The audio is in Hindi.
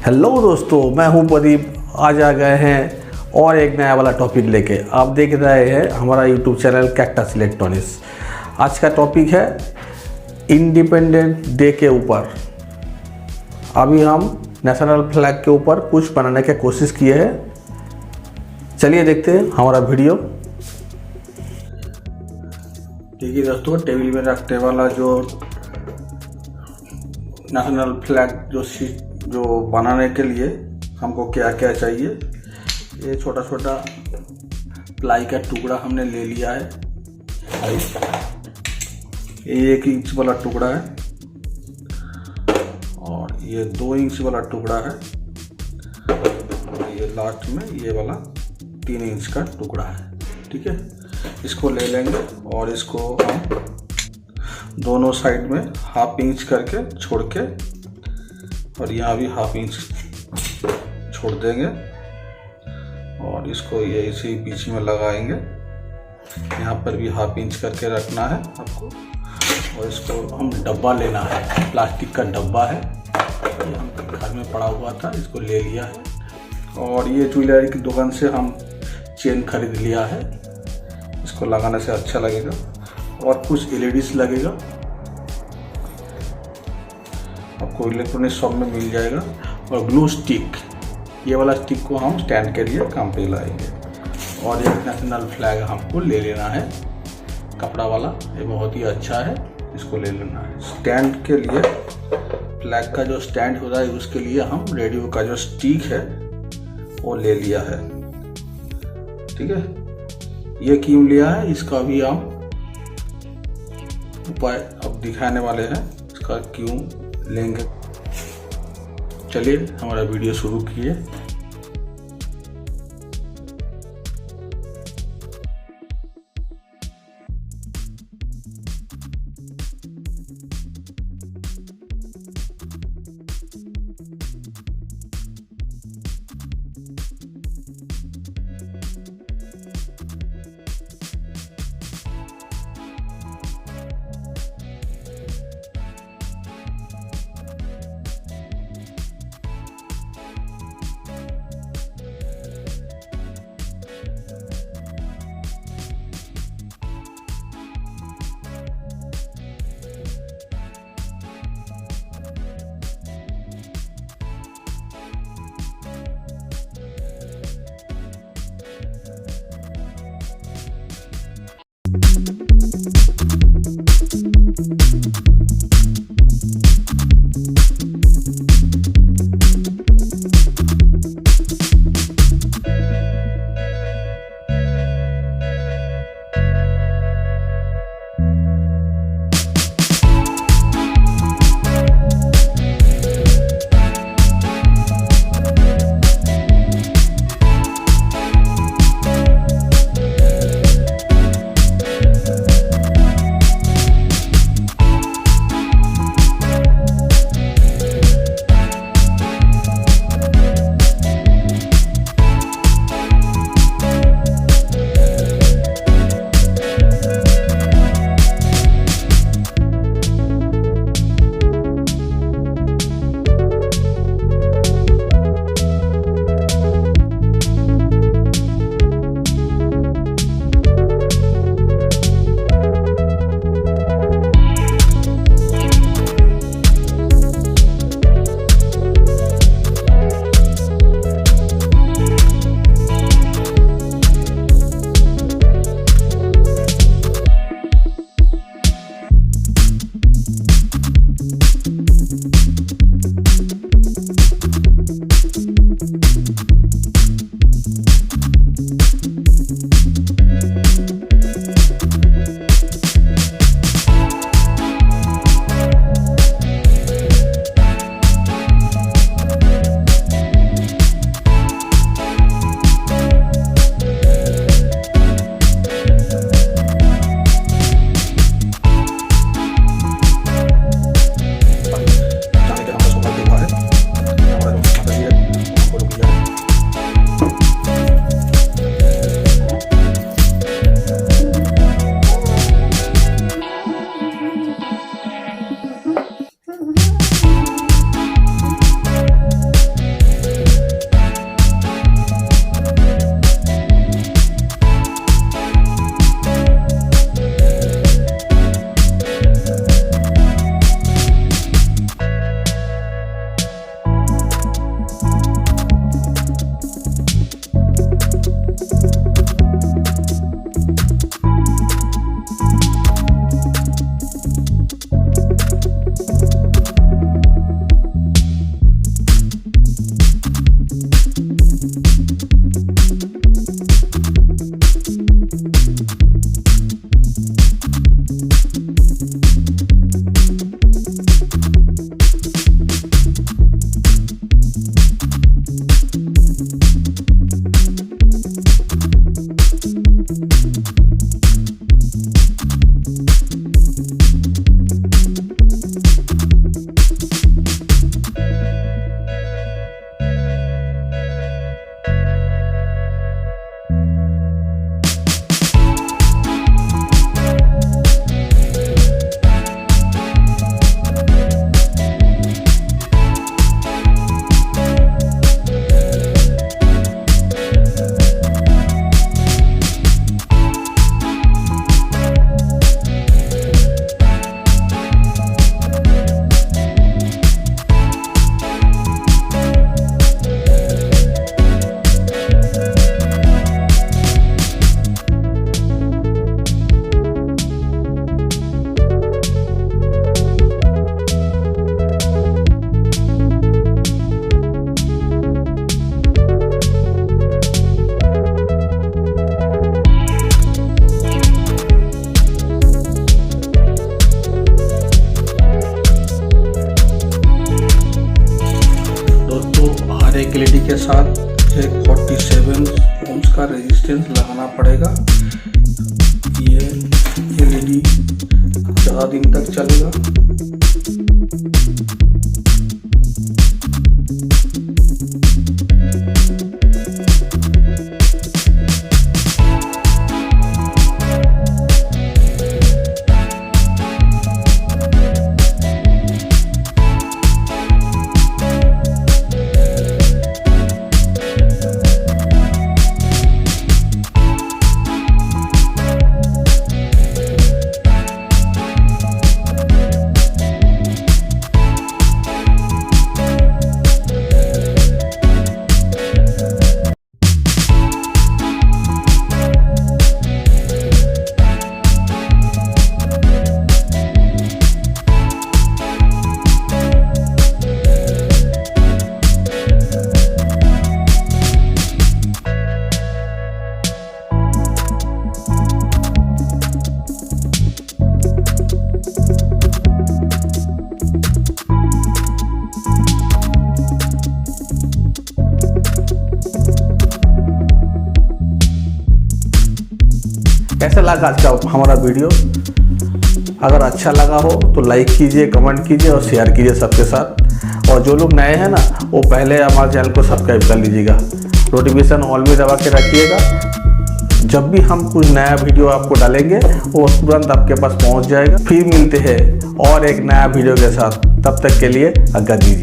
हेलो दोस्तों, मैं हूं प्रदीप। आज आ गए हैं और एक नया वाला टॉपिक लेके। आप देख रहे हैं हमारा यूट्यूब चैनल कैक्टस इलेक्ट्रॉनिक्स। आज का टॉपिक है इंडिपेंडेंस डे के ऊपर। अभी हम नेशनल फ्लैग के ऊपर कुछ बनाने की कोशिश किए हैं। चलिए देखते हैं हमारा वीडियो। देखिए दोस्तों, टेबल में रखने वाला जो नेशनल फ्लैग जो बनाने के लिए हमको क्या क्या चाहिए। ये छोटा छोटा प्लाई का टुकड़ा हमने ले लिया है। ये 1 इंच वाला टुकड़ा है और ये 2 इंच वाला टुकड़ा है और ये लास्ट में ये वाला 3 इंच का टुकड़ा है। ठीक है, इसको ले लेंगे और इसको हम दोनों साइड में 1/2 इंच करके छोड़ के और यहाँ भी 1/2 इंच छोड़ देंगे और इसको ये इसी बीच में लगाएंगे। यहाँ पर भी 1/2 इंच करके रखना है आपको। और इसको हम डब्बा लेना है, प्लास्टिक का डब्बा है, ये हम घर में पड़ा हुआ था, इसको ले लिया है। और ये ज्वेलरी की दुकान से हम चेन खरीद लिया है, इसको लगाने से अच्छा लगेगा। और कुछ LEDs लगेगा, आपको इलेक्ट्रॉनिक शॉप में मिल जाएगा। और ग्लू स्टिक, ये वाला स्टिक को हम स्टैंड के लिए काम पे लाएंगे। और एक नेशनल फ्लैग हमको ले लेना है, कपड़ा वाला, ये बहुत ही अच्छा है, इसको ले लेना है। स्टैंड के लिए, फ्लैग का जो स्टैंड होता है उसके लिए हम रेडियो का जो स्टिक है वो ले लिया है। ठीक है, ये क्यों लिया है इसका भी हम उपाय अब दिखाने वाले हैं, इसका क्यों लेंगे। चलिए हमारा वीडियो शुरू किए। रेजिस्टेंस लगाना पड़ेगा। ये LED ज़्यादा दिन तक चलेगा। कैसा लगा आज का हमारा वीडियो? अगर अच्छा लगा हो तो लाइक कीजिए, कमेंट कीजिए और शेयर कीजिए सबके साथ। और जो लोग नए हैं ना, वो पहले हमारे चैनल को सब्सक्राइब कर लीजिएगा। नोटिफिकेशन ऑल में दबा के रखिएगा। जब भी हम कुछ नया वीडियो आपको डालेंगे वो तुरंत आपके पास पहुंच जाएगा। फिर मिलते हैं और एक नया वीडियो के साथ। तब तक के लिए आज्ञा दीजिए।